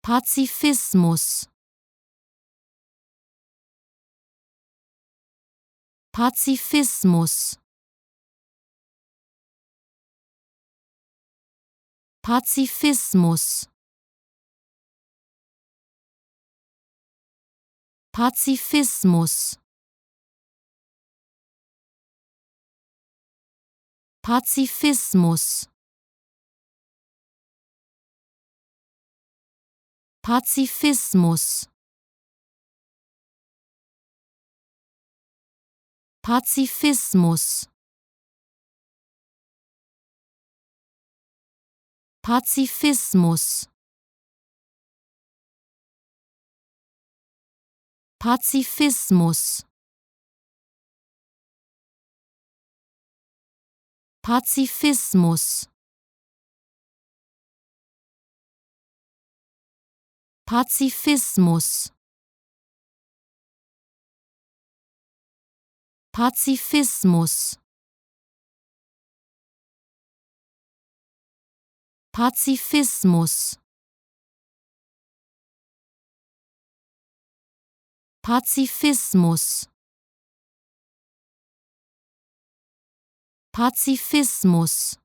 Pazifismus. Pazifismus. Pazifismus. Pazifismus. Pazifismus. Pazifismus. Pazifismus. Pazifismus. Pazifismus. Pazifismus. Pazifismus. Pazifismus. Pazifismus. Pazifismus. Pazifismus.